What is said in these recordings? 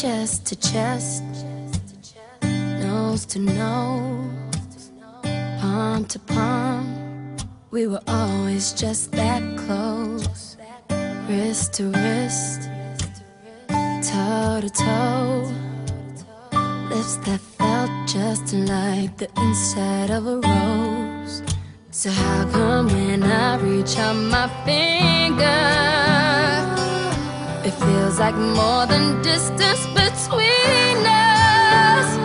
chest to chest, nose to nose, palm to palm. We were always just that close, wrist to wrist, toe to toe. Lips that felt just like the inside of a rose. So how come when I reach out my finger, it feels like more than distance between us?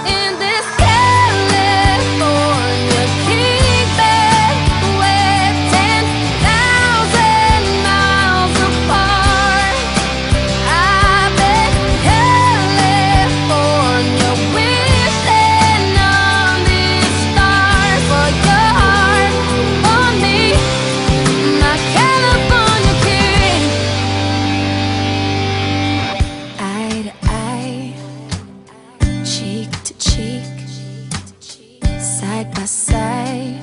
In this California king bed, we're 10,000 miles apart. I bet California wishing on these stars for your heart on me, my California king. Eye to eye, cheek to cheek, side by side,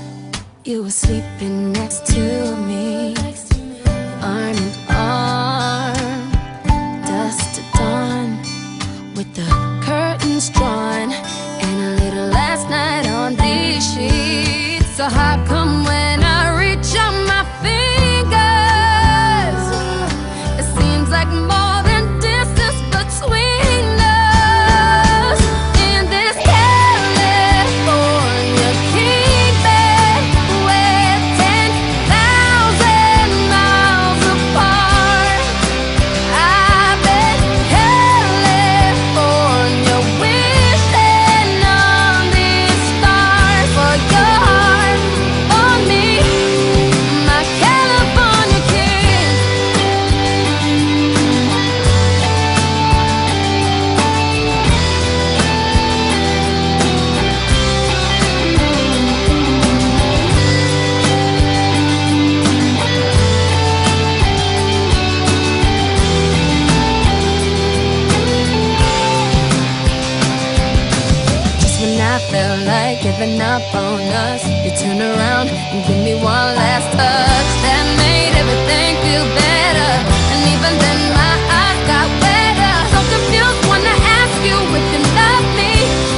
you were sleeping next to me, arm in arm, dusk to dawn, with the curtains drawn, and a little last night on these sheets. So how come when I reach out my fingers, it seems like more than distance between us? In this California king bed, we're 10,000 miles apart. I bet California wishing on these stars for your heart on me, my California king. Just when I felt like giving up on us, you turn around and give me one last touch that made everything feel better. And even then my eyes got wetter. So confused when I ask you if you love me,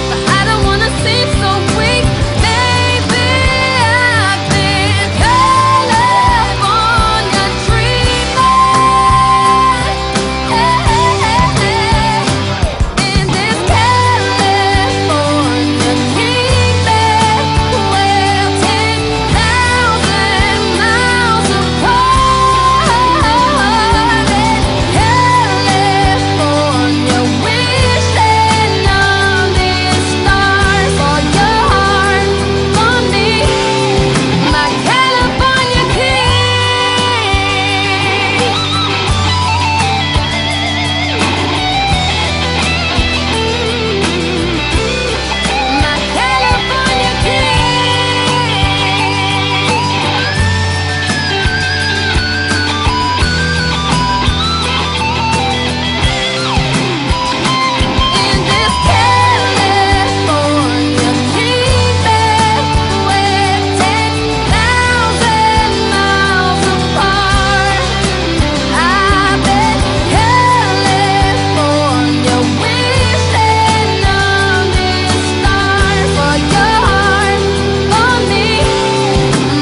but I don't wanna seem so weak. Maybe I've been California dreaming. In this California king bed, we're 10,000 miles apart. California wishing on these stars for your heart on me, my California king. My California In this California king bed, we're 10,000 miles apart. I bet California wishing on these stars for your heart on me,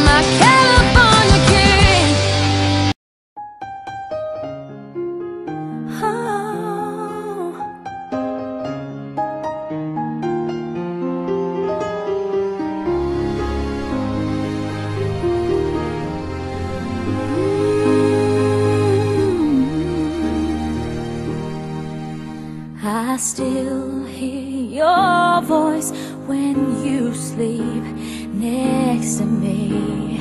my California king. I still hear your voice when you sleep next to me.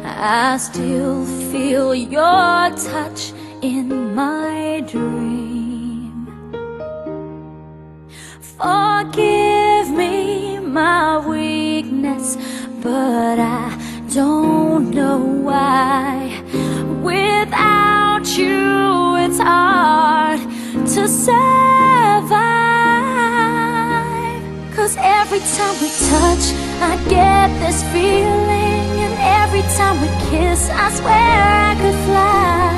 I still feel your touch in my dream. Forgive me my weakness, but I don't know why. Without you, it's hard to survive. 'Cause every time we touch, I get this feeling, and every time we kiss, I swear I could fly.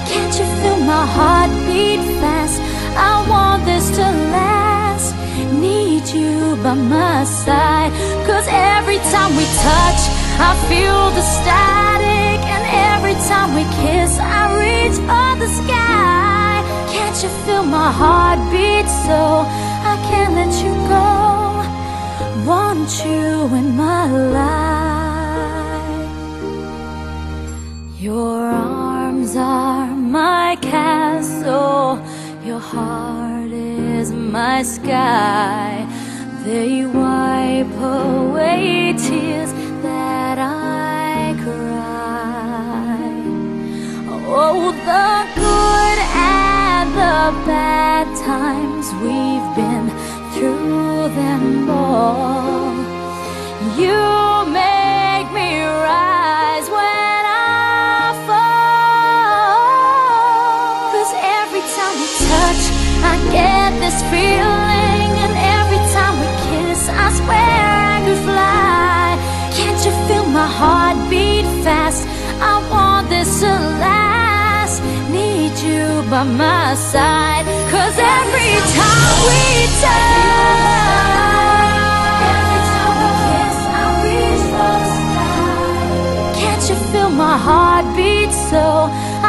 Can't you feel my heart beat fast? I want this to last. Need you by my side, 'cause every time we touch I feel the static, and every time we kiss I reach for the sky. Can't you feel my heartbeat? So I can't let you go. Want you in my life. Your arms are my castle, your heart is my sky. They wipe away tears that I cry. Oh, the good and the bad times, we've been through them all. You make me rise when I fall. 'Cause every time we touch I get this feeling, and every time we kiss I swear I could fly. Can't you feel my heart beat fast? I want this to last. Need you by my side, 'cause every time we touch, every time we kiss I reach for the sky. Can't you feel my heart beat? So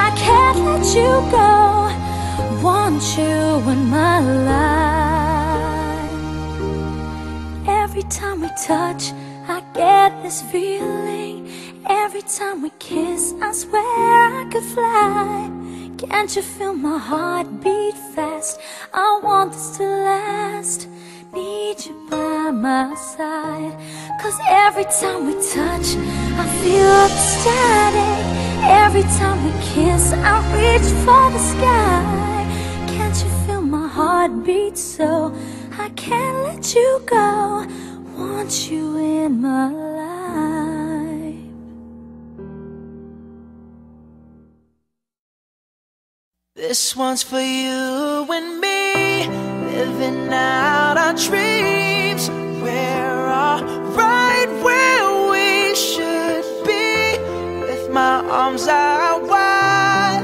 I can't let you go. Want you in my life. Every time we touch I get this feeling. Every time we kiss I swear I could fly. Can't you feel my heart beat fast? I want this to last. Need you by my side, 'cause every time we touch I feel the static. Every time we kiss I reach for the sky. Can't you feel my heart beat? So I can't let you go. Want you in my life. This one's for you and me, living out our dreams. We're all right where we should be. With my arms out wide,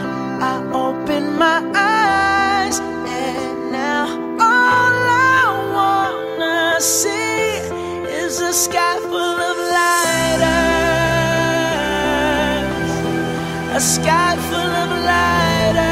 I open my eyes, and now all I wanna see is a sky full of lighters, a sky full of lighters.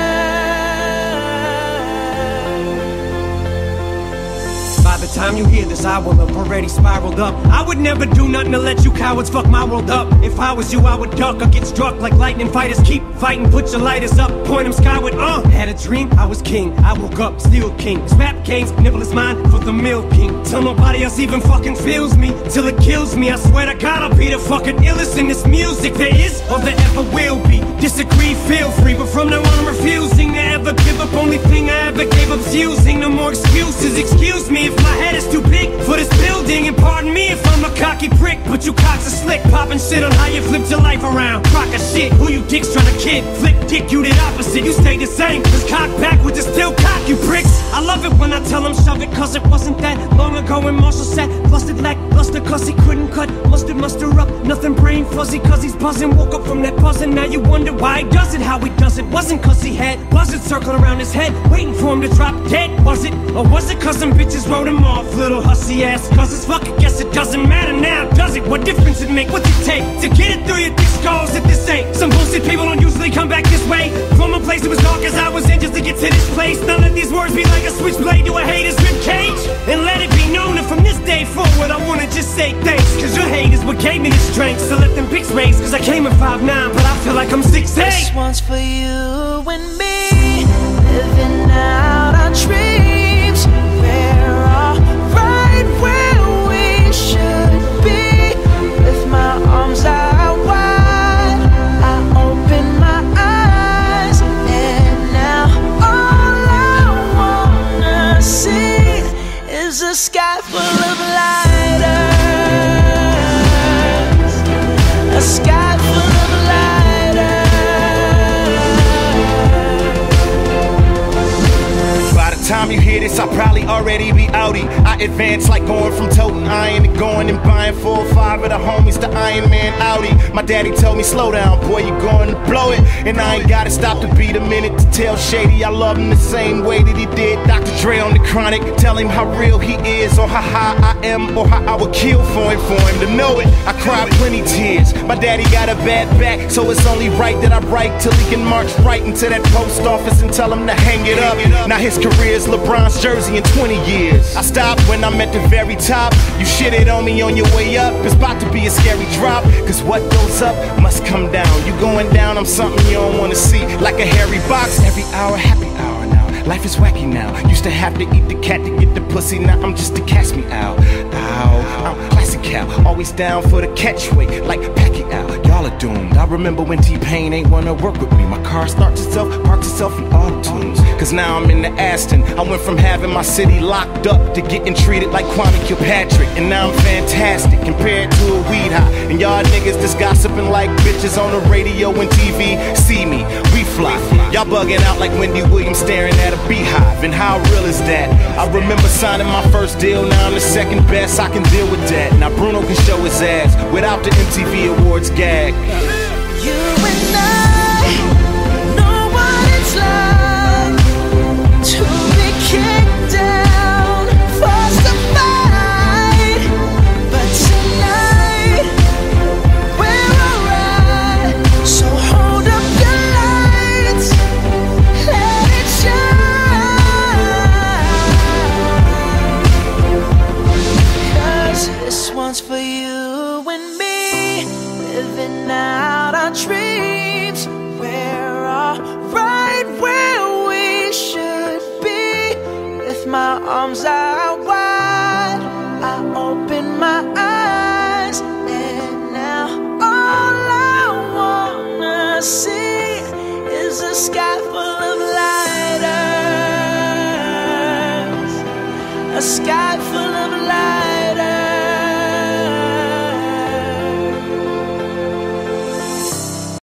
By the time you hear this, I will have already spiraled up. I would never do nothing to let you cowards fuck my world up. If I was you, I would duck or get struck like lightning fighters. Keep fighting, put your lighters up, point them skyward. Had a dream, I was king, I woke up, still king. Snap games, nibble is mine for the milking. Till nobody else even fucking feels me, till it kills me. I swear to God, I'll be the fucking illest in this music there is or there ever will be. Disagree, feel free, but from now on I'm refusing to ever give up. Only thing I ever gave up's using. No more excuses, excuse me if my head is too big for this building, and pardon me if I'm a cocky prick, but you cocks are slick, popping shit on how you flipped your life around. Crock of shit, who you dicks trying to kid? Flip dick, you did opposite, you stay the same. Cause cock backwards is still cock, you pricks. I love it when I tell them shove it, cause it wasn't that long ago when Marshall sat busted lackluster, cause he couldn't cut mustard muster up. Nothing brain fuzzy, cause he's buzzing. Woke up from that buzzing, now you wonder why he does it, how he does it. Wasn't cause he had buzzards circling around his head, waiting for him to drop dead, was it? Or was it cause some bitches wrote him off, little hussy ass? Cause it's fucking guess it doesn't matter now, does it? What difference it make? What's it take to get it through your thick skulls if this ain't some bullshit? People don't usually come back this way. From a place that was dark as I was in just to get to this place. Now let these words be like a switchblade to a hater's ribcage, and let it be known that from this day forward I wanna just say thanks, cause your hate is what gave me the strength. So let them pics raise, cause I came at 5'9", but I feel like I'm 6'8". This one's for you and me, living out our dreams. We're all right where we should be. With my arms out wide, I open my eyes, and now all I wanna see is a sky full of lighters, a sky full of lighters. time you hear this, I'll probably already be outie. I advance like going from toting iron to going and buying 4 or 5 of the homies to Iron Man Audi. My daddy told me, slow down, boy, you're going to blow it. And I ain't gotta stop to beat a minute to tell Shady I love him the same way that he did Dr. Dre on the Chronic. Tell him how real he is, or how high I am, or how I would kill for him to know it. I cried plenty tears. My daddy got a bad back, so it's only right that I write till he can march right into that post office and tell him to hang it up. Now his career's LeBron's jersey in 20 years. I stopped when I'm at the very top. You shitted on me on your way up. It's about to be a scary drop, cause what goes up must come down. You going down, I'm something you don't wanna see. Like a hairy box, every hour, happy hour now. Life is wacky now. Used to have to eat the cat to get the pussy. Now I'm just a catch me out. Ow, I'm classic Cal. Always down for the catchweight, like Pacquiao. Y'all are doomed. I remember when T-Pain ain't wanna work with me. My car starts itself, parks itself in auto-tunes. Cause now I'm in the Aston. I went from having my city locked up to getting treated like Kwame Kilpatrick. And now I'm fantastic compared to a weed high. And y'all niggas just gossiping like bitches on the radio and TV. See me, we fly. Y'all bugging out like Wendy Williams staring at a beehive. And how real is that? I remember signing my first deal. Now I'm the second best, I can deal with that. Now Bruno can show his ass without the MTV Awards gag. You and I know what it's like to be kicked down, forced to fight. But tonight we're alright. So hold up your lights, let it shine. Cause this one's for you and me, living out our dreams. We're all right where we should be, with my arms out